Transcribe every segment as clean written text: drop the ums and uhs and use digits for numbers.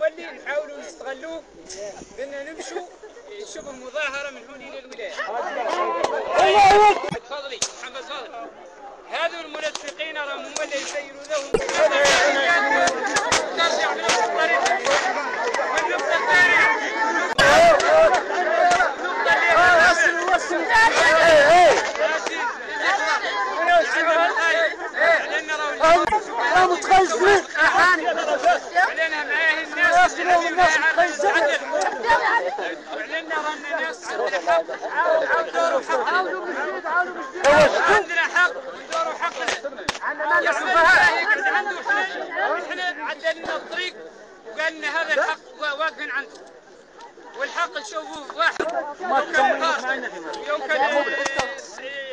المتولي نحاولوا نستغلوه بأننا نمشوا شبه مظاهرة من هون إلى الولاية. تفضلي محمد فاضل. هذو المنسقين راهم هم اللي يسيروا لهم ترجع من نفس الطريق من نفس الطريق. علينا معاه الناس وعلينا رانا ناس عندنا حق ودوروا حقنا. احنا عدلنا الطريق وقال لنا هذا الحق واقفين عنده، والحق نشوفوه واحد يمكن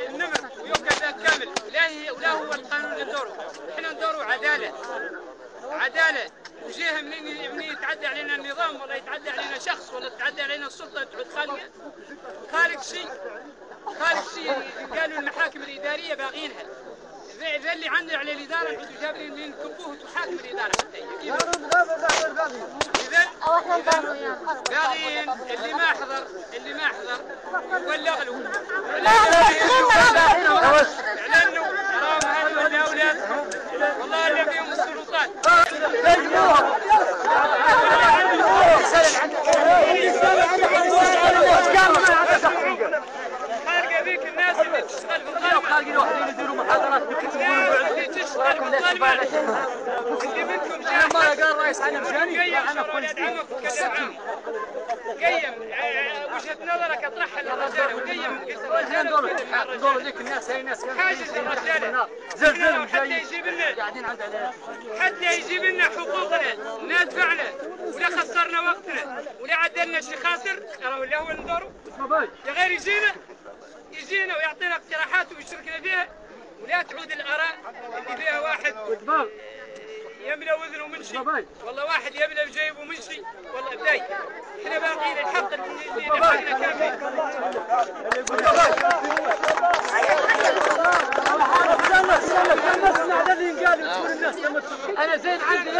النمر ويمكن ذا كامل، ولا هو القانون اللي ندوره. احنا ندوروا عداله وجهه منين يتعدى علينا النظام ولا يتعدى علينا شخص ولا تتعدى علينا السلطه تعود خالق شيء قالوا المحاكم الاداريه باغينها. ذا اللي عندنا على الاداره نعودوا جابرين من كبوه وتحاكم الاداره حتى هي. اذا باغيين اللي ما حضر يبلغ له. اعلنوا راهم هذول الاولاد والله اللي فيهم السلطات. خارقه ذيك الناس اللي تشتغل بالظلمه، خارقين واحدين يديروا محاضرات اللي تشتغل بالظلمه، اللي منكم جاي ما قال الرئيس عن مشاني انا ولاد عمك وكذا عام قيم وجهه نظرك اطرحها للرجاله وقيم الرجاله دور ذيك الناس هي ناس حاجز الرجاله زلزال حتى يجيب لنا حقوقنا ندفعنا ولا خسرنا وقتنا ولا عدلنا شي خاسر ترى ولا هو ندورو يا غير يجينا ويعطينا اقتراحات ويشاركنا فيها ولا تعود الاراء اللي فيها واحد يملى وزنه منشي والله واحد يملى بجيبه منشي والله بداي. احنا باقيين الحق اللي نحن كاملين. انا زين عندي